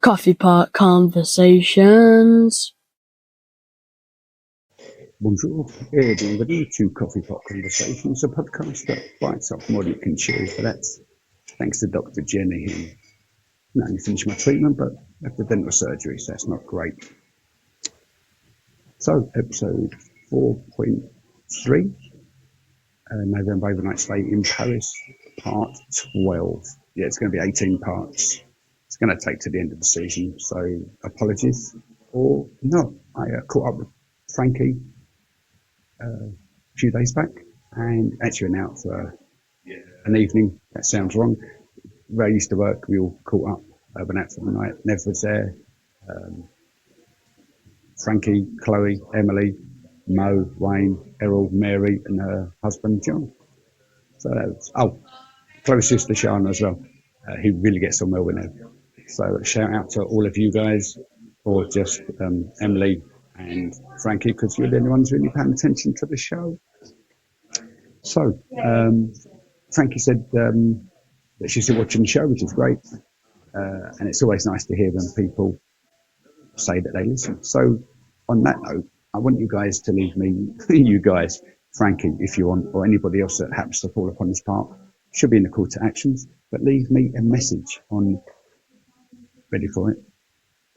Coffee Pot Conversations. Bonjour et bienvenue to Coffee Pot Conversations, a podcast that bites off more than it can chew. So that's thanks to Dr. Jenny, who not only finished my treatment, but after dental surgery, so that's not great. So, episode 4.3, November Overnight Stay in Paris, part 12. Yeah, it's going to be 18 parts. It's going to take to the end of the season, so apologies. Or no, I caught up with Frankie a few days back and actually went out for an evening. That sounds wrong. Where I used to work, we all caught up, went out for the night. Nev was there, Frankie, Chloe, Emily, Mo, Wayne, Errol, Mary, and her husband John. So that was, Chloe's sister Shana as well, who really gets on well with Nev. So shout out to all of you guys, or just Emily and Frankie, because you're the only ones really paying attention to the show. So Frankie said that she's still watching the show, which is great, and it's always nice to hear when people say that they listen. So on that note, I want you guys to leave me, you guys, Frankie, if you want, or anybody else that happens to fall upon this part, should be in the call to actions, but leave me a message on, ready for it,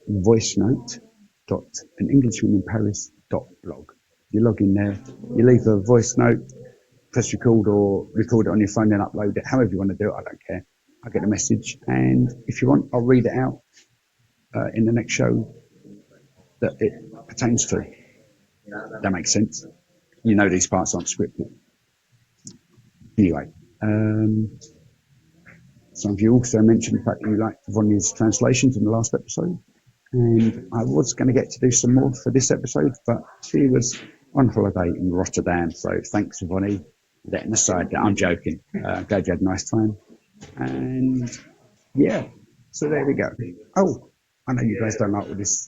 voicenote.anenglishmaninparis.blog. You log in there, you leave a voice note, press record or record it on your phone and upload it, however you want to do it, I don't care. I get a message, and if you want, I'll read it out in the next show that it pertains to. That makes sense. You know these parts aren't scripted. Anyway, some of you also mentioned the fact that you liked Vonnie's translations in the last episode, and I was going to get to do some more for this episode, but she was on holiday in Rotterdam, so thanks Vonnie, letting aside that I'm joking. Glad you had a nice time, and yeah, so there we go. Oh, I know you guys don't like all this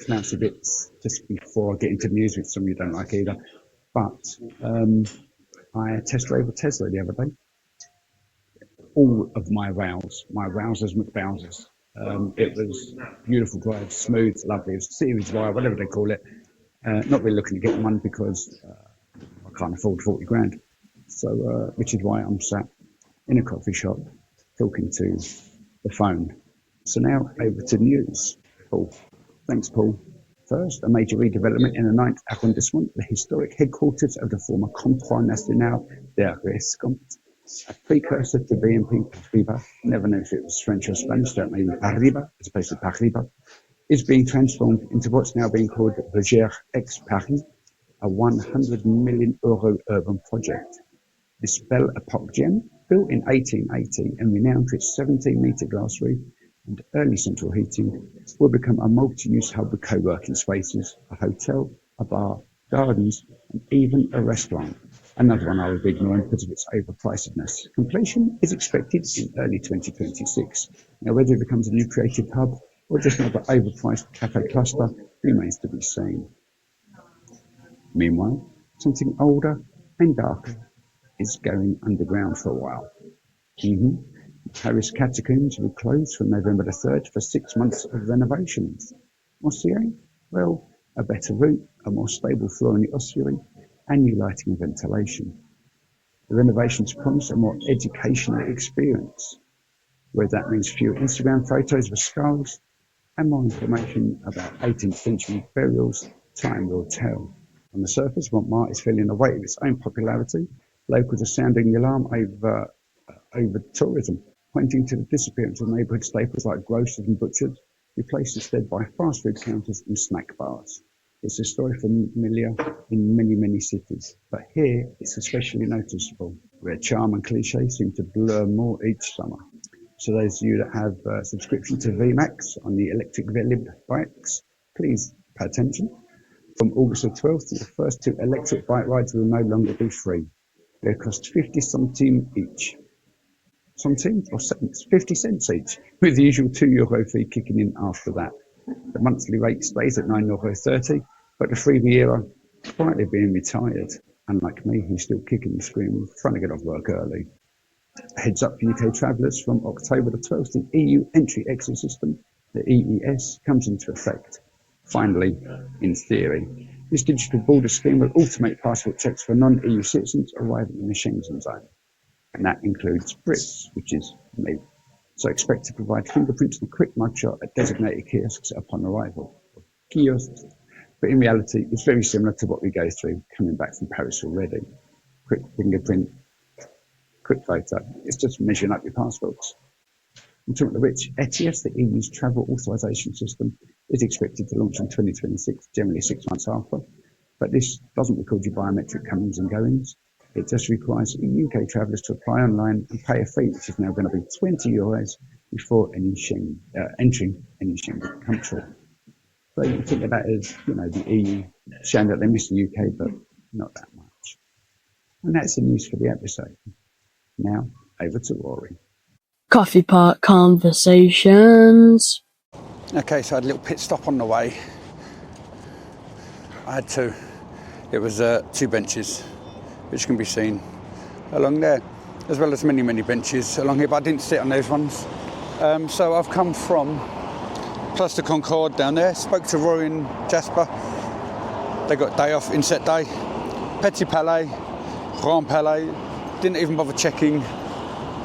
fancy bits just before I get into news, which some of you don't like either, but I test drove a Tesla the other day. All of my Rousers, McBowsers. It was beautiful drive, smooth, lovely. It was Series Y, whatever they call it. Not really looking to get one because I can't afford 40 grand. So, which is why I'm sat in a coffee shop talking to the phone. So now over to news. Paul. Thanks, Paul. First, a major redevelopment in the 9th arrondissement, the historic headquarters of the former Comptoir National des Escomptes, a precursor to BNP Paribas, never know if it was French or Spanish, so maybe Paribas, as opposed to Paribas, is being transformed into what's now being called Bergère Aix Paris, a €100 million urban project. This Belle Epoque gem, built in 1880 and renowned for its 17-metre glass roof and early central heating, will become a multi-use hub with co-working spaces, a hotel, a bar, gardens, and even a restaurant. Another one I will be ignoring because of its overpricedness. Completion is expected in early 2026. Now, whether it becomes a new creative hub or just another overpriced cafe cluster remains to be seen. Meanwhile, something older and darker is going underground for a while. Paris catacombs will close from November the 3rd for 6 months of renovations. What's the aim? Well, a better route, a more stable floor in the ossuary, and new lighting and ventilation. The renovations promise a more educational experience, whether that means fewer Instagram photos with skulls and more information about 18th century burials, time will tell. On the surface, Montmartre is feeling the weight of its own popularity. Locals are sounding the alarm over tourism, pointing to the disappearance of neighbourhood staples like grocers and butchers, replaced instead by fast food counters and snack bars. It's a story familiar in many, many cities, but here it's especially noticeable, where charm and cliche seem to blur more each summer. So those of you that have a subscription to VMAX on the electric Velib bikes, please pay attention. From August the 12th, the first 2 electric bike rides will no longer be free. They cost 50 centimes each. Centimes or cents? 50 cents each, with the usual €2 fee kicking in after that. The monthly rate stays at €9.30, but the freebie era quietly being retired, unlike me, who's still kicking and screaming, trying to get off work early. Heads up for UK travellers, from October the 12th, the EU entry-exit system The EES comes into effect, finally, in theory. This digital border scheme will automate passport checks for non-EU citizens arriving in the Schengen zone. And that includes Brits, which is me. So expect to provide fingerprints and a quick mugshot at designated kiosks upon arrival. Kiosks. But in reality, it's very similar to what we go through coming back from Paris already. Quick fingerprint, quick photo. It's just measuring up your passports. In talking of which, ETIAS, the EU's travel authorisation system, is expected to launch in 2026, generally 6 months after. But this doesn't record your biometric comings and goings. It just requires UK travellers to apply online and pay a fee, which is now going to be €20 before entering any Schengen country. So you can think of that as, the EU showing that they miss the UK, but not that much. And that's the news for the episode. Now, over to Rory. Coffee Pot Conversations. Okay, so I had a little pit stop on the way. I had two. It was 2 benches, which can be seen along there, as well as many, many benches along here, but I didn't sit on those ones. So I've come from Place de Concorde down there, spoke to Rory and Jasper. They got day off, inset day. Petit Palais, Grand Palais, didn't even bother checking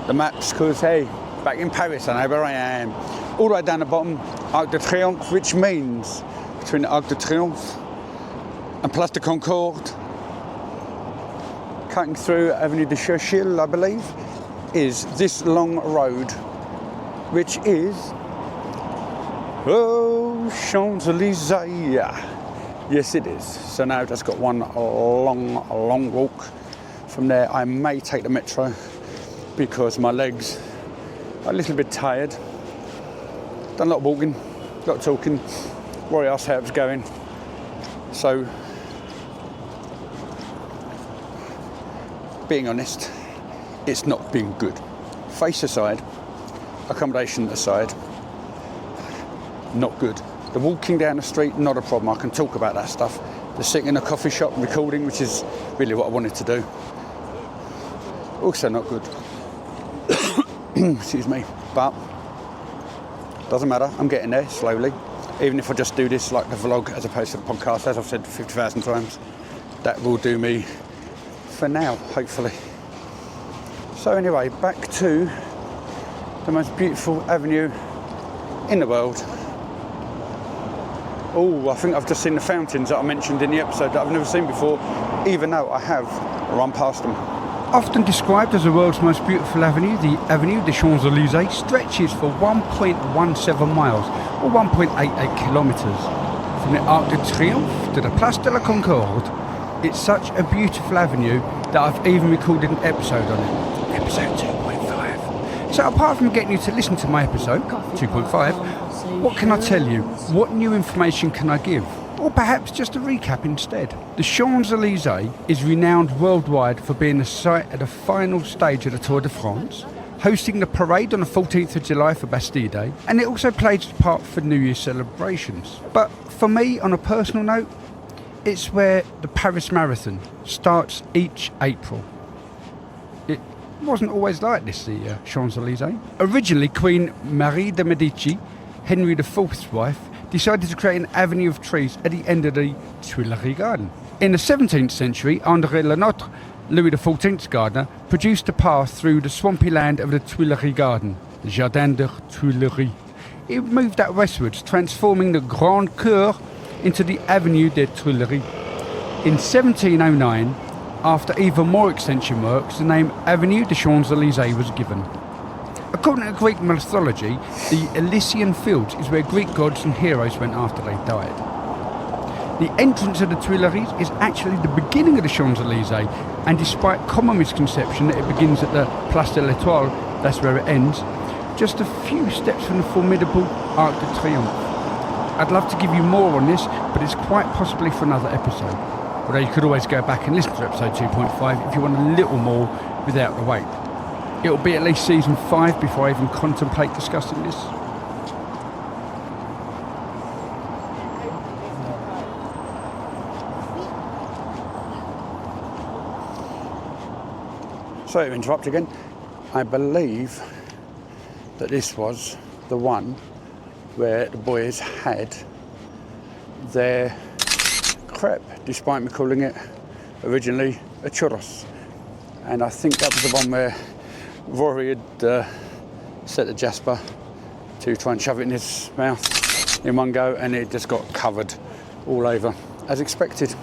the maps because, hey, back in Paris, I know where I am. All the way down the bottom, Arc de Triomphe, which means between the Arc de Triomphe and Place de Concorde, cutting through Avenue de Churchill, I believe, is this long road, which is Champs-Élysées. Yes, it is. So now I've just got one long walk. From there, I may take the metro because my legs are a little bit tired. Done a lot of walking, a lot of talking. Rory asked how it was going. So, being honest, it's not been good. Face aside, accommodation aside, not good. The walking down the street, not a problem. I can talk about that stuff. The sitting in a coffee shop recording, which is really what I wanted to do, also not good. Excuse me. But doesn't matter. I'm getting there slowly. Even if I just do this like the vlog as opposed to the podcast, as I've said 50,000 times, that will do me for now, hopefully. So anyway, back to the most beautiful avenue in the world. Oh, I think I've just seen the fountains that I mentioned in the episode that I've never seen before, even though I have run past them. Often described as the world's most beautiful avenue, the Avenue des Champs-Élysées stretches for 1.17 miles, or 1.88 kilometres. From the Arc de Triomphe to the Place de la Concorde, it's such a beautiful avenue that I've even recorded an episode on it, episode 2.5. So apart from getting you to listen to my episode, 2.5, what can I tell you? What new information can I give? Or perhaps just a recap instead. The Champs-Élysées is renowned worldwide for being the site of the final stage of the Tour de France, hosting the parade on the 14th of July for Bastille Day, and it also plays its part for New Year's celebrations. But for me, on a personal note, it's where the Paris Marathon starts each April. It wasn't always like this, the Champs-Élysées. Originally, Queen Marie de Medici, Henry IV's wife, decided to create an avenue of trees at the end of the Tuileries Garden. In the 17th century, André Lenotre, Louis XIV's gardener, produced a path through the swampy land of the Tuileries Garden, the Jardin des Tuileries. It moved that westwards, transforming the Grande Cour into the Avenue des Tuileries. In 1709, after even more extension works, the name Avenue des Champs-Élysées was given. According to Greek mythology, the Elysian Fields is where Greek gods and heroes went after they died. The entrance of the Tuileries is actually the beginning of the Champs-Élysées, and despite common misconception that it begins at the Place de l'Étoile, that's where it ends, just a few steps from the formidable Arc de Triomphe. I'd love to give you more on this, but it's quite possibly for another episode. Although you could always go back and listen to episode 2.5 if you want a little more without the wait. It'll be at least season 5 before I even contemplate discussing this. Sorry to interrupt again. I believe that this was the one where the boys had their crepe, despite me calling it originally a churros. And I think that was the one where Rory had set the Jasper to try and shove it in his mouth in one go, and it just got covered all over, as expected.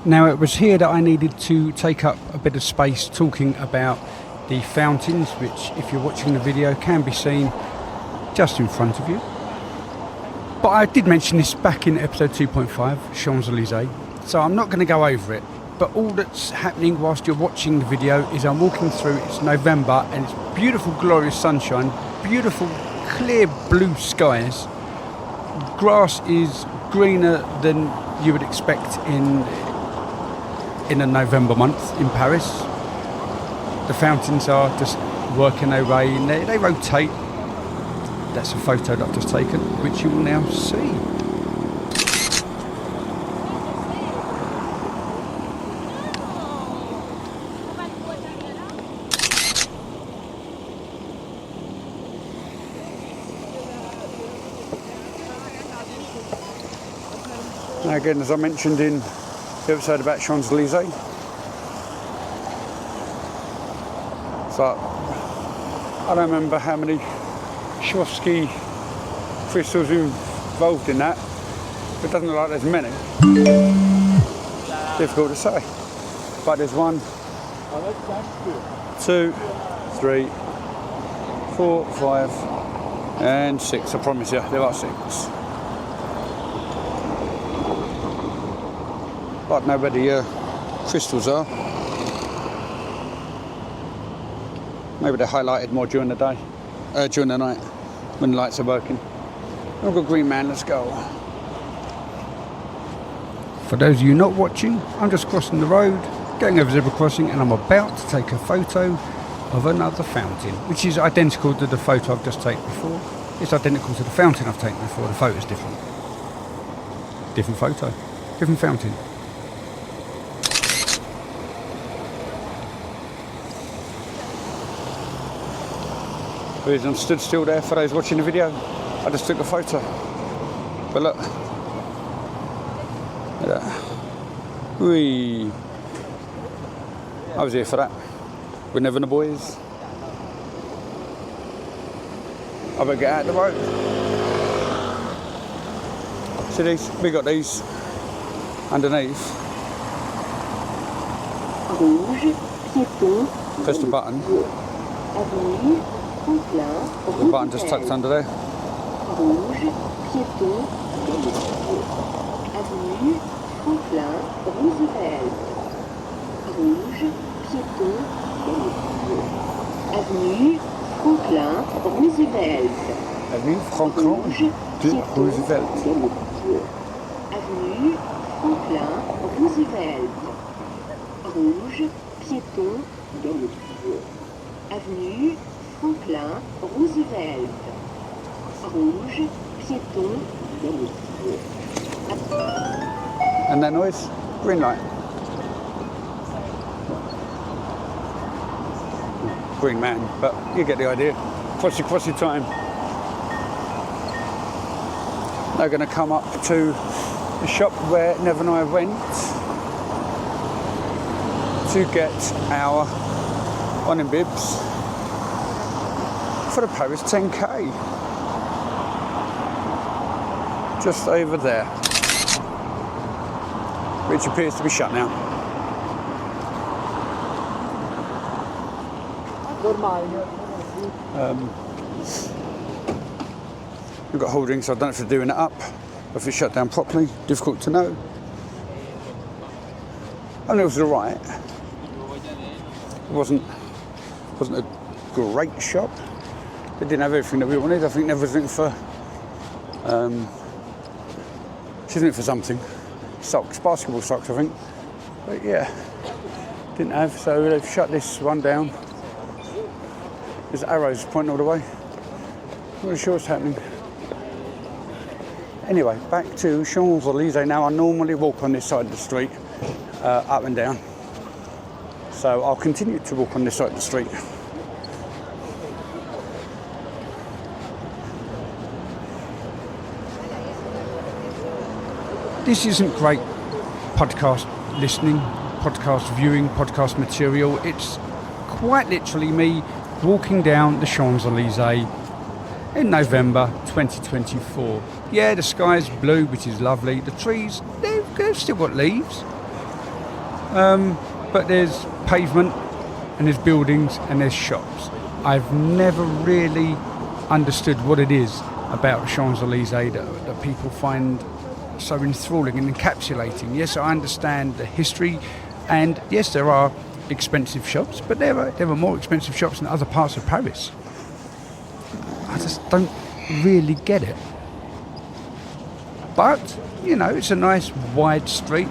Now, it was here that I needed to take up a bit of space talking about the fountains, which, if you're watching the video, can be seen just in front of you. But I did mention this back in episode 2.5, Champs-Élysées, so I'm not going to go over it. But all that's happening whilst you're watching the video is I'm walking through, it's November, and it's beautiful, glorious sunshine, beautiful, clear blue skies. Grass is greener than you would expect in a November month in Paris. The fountains are just working their way in there. They rotate. That's a photo that I've just taken, which you will now see. Now again, as I mentioned in the episode about Champs-Élysées, so I don't remember how many Swarovski crystals involved in that, but it doesn't look like there's many. Difficult to say, but there's 1, 2, 3, 4, 5 and 6. I promise you, there are 6. I don't know where the crystals are. Maybe they're highlighted more during the day, during the night, when the lights are working. I've got Green Man, let's go. For those of you not watching, I'm just crossing the road, going over zebra crossing, and I'm about to take a photo of another fountain, which is identical to the photo I've just taken before. It's identical to the fountain I've taken before. The photo's different. Different photo, different fountain. The reason I'm stood still there, for those watching the video, I just took a photo. But look, look at that. Whee! I was here for that. With Nev and the boys. I better get out of the road. See these? We got these underneath. Rouge, piéton. Press the button. Avenue. The button just tucked under there. Rouge, piéton, avenue Franklin Roosevelt. Rouge, piéton, avenue Franklin Roosevelt. Avenue Franklin Roosevelt. Avenue Franklin Roosevelt. Rouge, piéton, avenue Franklin Roosevelt. Rouge, piéton. And that noise? Green light. Green Man, but you get the idea. Crossy time. They're going to come up to the shop where Nev and I went to get our running bibs for the Paris 10K. Just over there, which appears to be shut now. We've got holdings, so I don't know if they're doing it up, or if it's shut down properly. Difficult to know. I know it was alright. It wasn't a great shop. They didn't have everything that we wanted. I think everything for she's in it for something. Socks, basketball socks, I think. But yeah, didn't have, so they've shut this one down. There's arrows pointing all the way. Not really sure what's happening. Anyway, back to Champs-Élysées now. I normally walk on this side of the street, up and down. So I'll continue to walk on this side of the street. This isn't great podcast listening, podcast viewing, podcast material. It's quite literally me walking down the Champs-Elysees in November 2024. Yeah, the sky's blue, which is lovely. The trees, they've still got leaves. But there's pavement and there's buildings and there's shops. I've never really understood what it is about the Champs-Elysees that people find so enthralling and encapsulating. Yes, I understand the history, and yes, there are expensive shops, but there are more expensive shops in other parts of Paris. I just don't really get it. But, you know, it's a nice wide street.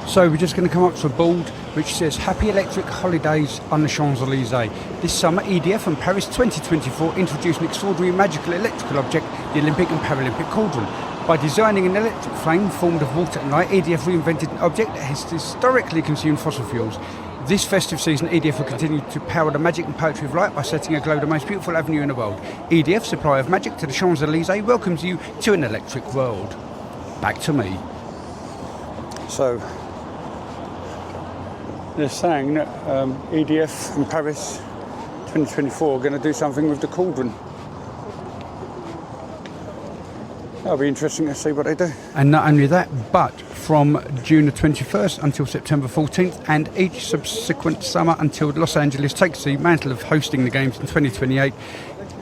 So we're just going to come up to a board which says Happy Electric Holidays on the Champs-Elysees. This summer, EDF and Paris 2024 introduced an extraordinary magical electrical object, the Olympic and Paralympic cauldron. By designing an electric flame formed of water and light, EDF reinvented an object that has historically consumed fossil fuels. This festive season, EDF will continue to power the magic and poetry of light by setting aglow the most beautiful avenue in the world. EDF, supplier of magic to the Champs-Elysees, welcomes you to an electric world. Back to me. So, they're saying that EDF and Paris 2024 are going to do something with the cauldron. That'll be interesting to see what they do. And not only that, but from June the 21st until September 14th, and each subsequent summer until Los Angeles takes the mantle of hosting the games in 2028,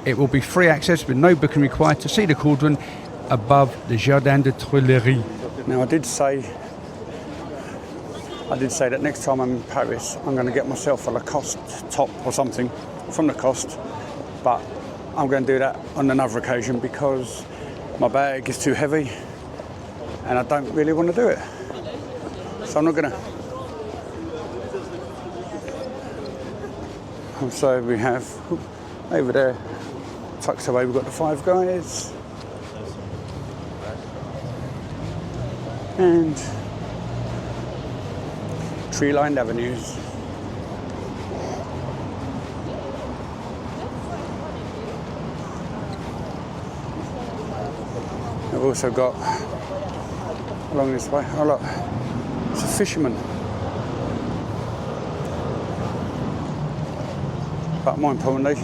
it will be free access with no booking required to see the cauldron above the Jardin de Tuileries. Now, I did say that next time I'm in Paris, I'm going to get myself a Lacoste top or something from Lacoste, but I'm going to do that on another occasion because my bag is too heavy and I don't really want to do it. So I'm not going to. So we have over there, tucked away, we've got the Five Guys. And tree-lined avenues. I've also got along this way, oh look, it's a fisherman. But more importantly,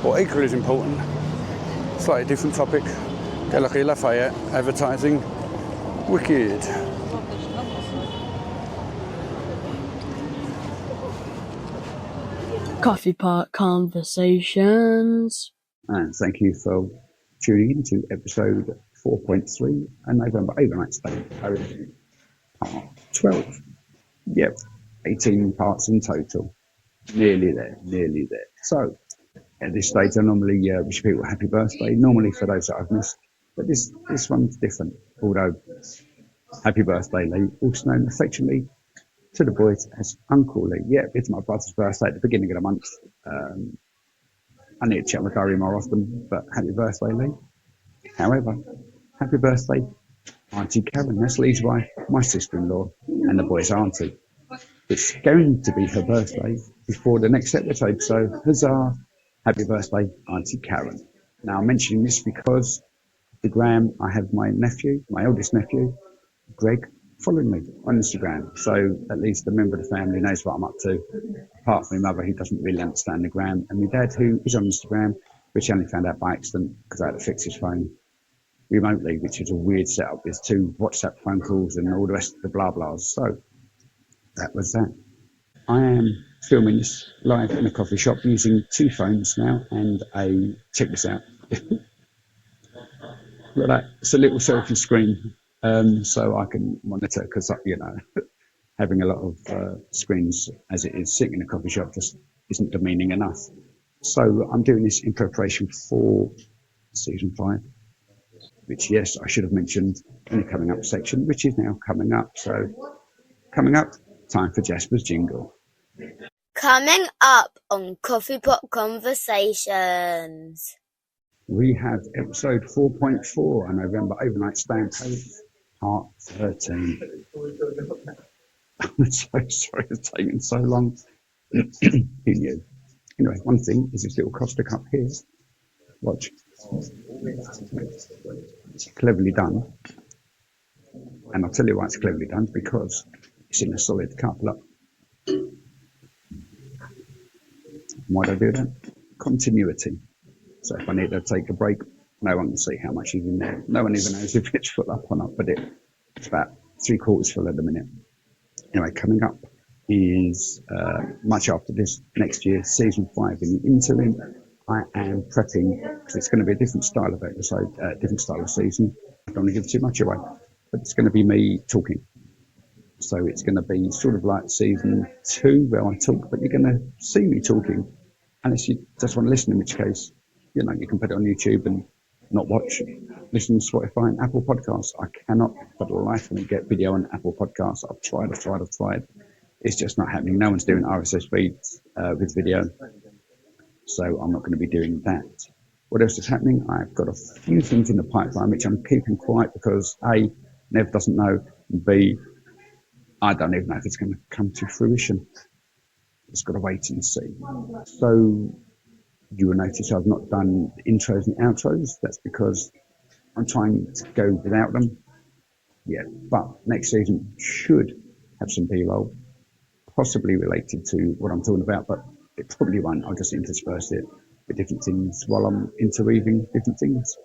or equally as important, slightly different topic, Galerie Lafayette advertising Wicked. Coffee Pot Conversations. And thank you for tuning in to episode 4.3, a November overnight stay Paris, part 12. Yep, 18 parts in total. Nearly there. So, at this stage, I normally wish people a happy birthday, normally for those that I've missed. But this one's different, although happy birthday, Lee, also known affectionately to the boys as Uncle Lee. Yeah, it's my brother's birthday at the beginning of the month. I need to check my diary more often, but happy birthday, Lee. However, happy birthday, Auntie Karen. That's Lee's wife, my sister-in-law, and the boys' auntie. It's going to be her birthday before the next episode, so huzzah, happy birthday, Auntie Karen. Now, I'm mentioning this because the gram, I have my nephew, my eldest nephew, Greg, following me on Instagram, so at least a member of the family knows what I'm up to. Apart from my mother, who doesn't really understand the gram, and my dad, who is on Instagram, which I only found out by accident because I had to fix his phone remotely, which is a weird setup. There's 2 WhatsApp phone calls and all the rest of the blah blahs. So that was that. I am filming this live in a coffee shop using 2 phones now and check this out. Look at that. It's a little selfie screen. So I can monitor, because, you know, having a lot of screens as it is sitting in a coffee shop just isn't demeaning enough. So I'm doing this in preparation for season 5, which, yes, I should have mentioned in the coming up section, which is now coming up. So coming up, time for Jasper's jingle. Coming up on Coffee Pot Conversations. We have episode 4.4, a November overnight stay in Paris, Part 13. I'm so sorry it's taken so long. Who knew? Anyway, one thing is this little Costa cup here. Watch. It's cleverly done. And I'll tell you why it's cleverly done, because it's in a solid cup. Look. Why do I do that? Continuity. So if I need to take a break, no one can see how much is in there. No one even knows if it's full up or not, but it's about 3/4 full at the minute. Anyway, coming up is much after this, next year, season 5. In the interim, I am prepping, because it's going to be a different style of episode, different style of season. I don't want to give too much away, but it's going to be me talking. So it's going to be sort of like season 2 where I talk, but you're going to see me talking, unless you just want to listen, in which case, you know, you can put it on YouTube and not watch. Listen to Spotify and Apple Podcasts. I cannot for the life of me get video on Apple Podcasts. I've tried. It's just not happening. No one's doing RSS feeds with video. So I'm not going to be doing that. What else is happening? I've got a few things in the pipeline which I'm keeping quiet because A, Nev doesn't know, and B, I don't even know if it's going to come to fruition. Just got to wait and see. So you will notice I've not done intros and outros. That's because I'm trying to go without them. Yeah, but next season should have some B-roll, possibly related to what I'm talking about, but it probably won't. I'll just intersperse it with different things while I'm interweaving different things.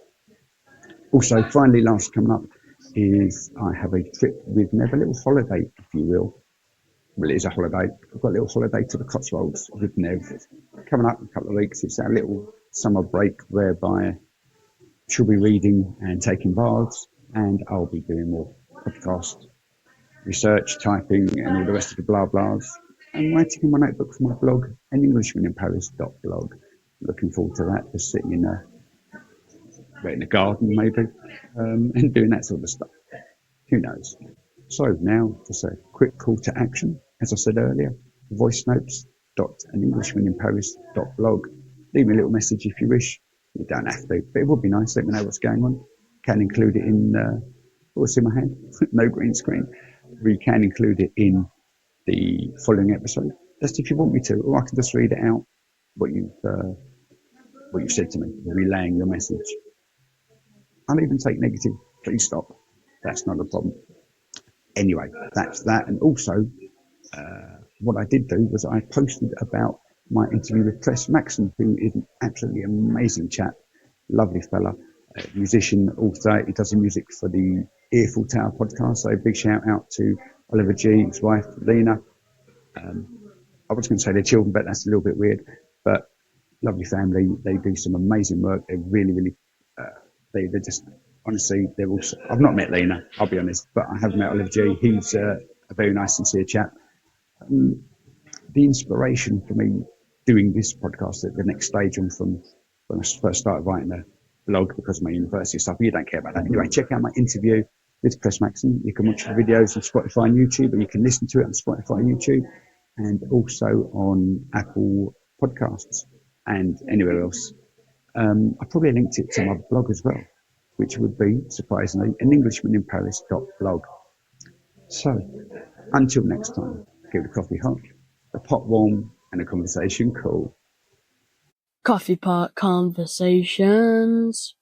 Also, finally, last coming up is I have a trip with Nev, a little holiday, if you will. Well, it is a holiday. I've got a little holiday to the Cotswolds with Nev coming up in a couple of weeks. It's our little summer break whereby she'll be reading and taking baths, and I'll be doing more podcast research, typing, and all the rest of the blah blahs. I'm writing in my notebook for my blog, an Englishmaninparis.blog. Looking forward to that, just sitting in a garden maybe, and doing that sort of stuff. Who knows? So now, just a quick call to action. As I said earlier, voice notes.anenglishmaninparis.blog. Leave me a little message if you wish. You don't have to, but it would be nice. Let me know what's going on. Can include it in, what's in my hand? No green screen. We can include it in the following episode, just if you want me to, or I can just read it out, what you've said to me, relaying your message. I'll even take negative. Please stop. That's not a problem. Anyway, that's that. And also, what I did do was I posted about my interview with Press Maxon, who is an absolutely amazing chap, lovely fella, musician, author. He does the music for the Earful Tower podcast. So big shout out to Oliver G, his wife, Lena. I was going to say their children, but that's a little bit weird. But lovely family. They do some amazing work. They're really, they're just, honestly, they're also, I've not met Lena, I'll be honest, but I have met Oliver G. He's a very nice, sincere chap. The inspiration for me doing this podcast at the next stage on from when I first started writing the blog because of my university stuff. You don't care about that. Anyway, check out my interview with Press Maxon. You can watch the videos on Spotify and YouTube, or you can listen to it on Spotify and YouTube, and also on Apple Podcasts and anywhere else. I probably linked it to my blog as well, which would be, surprisingly, an Englishmaninparis.blog. So, until next time, keep the coffee hot, the pot warm, and the conversation cool. Coffee Pot Conversations.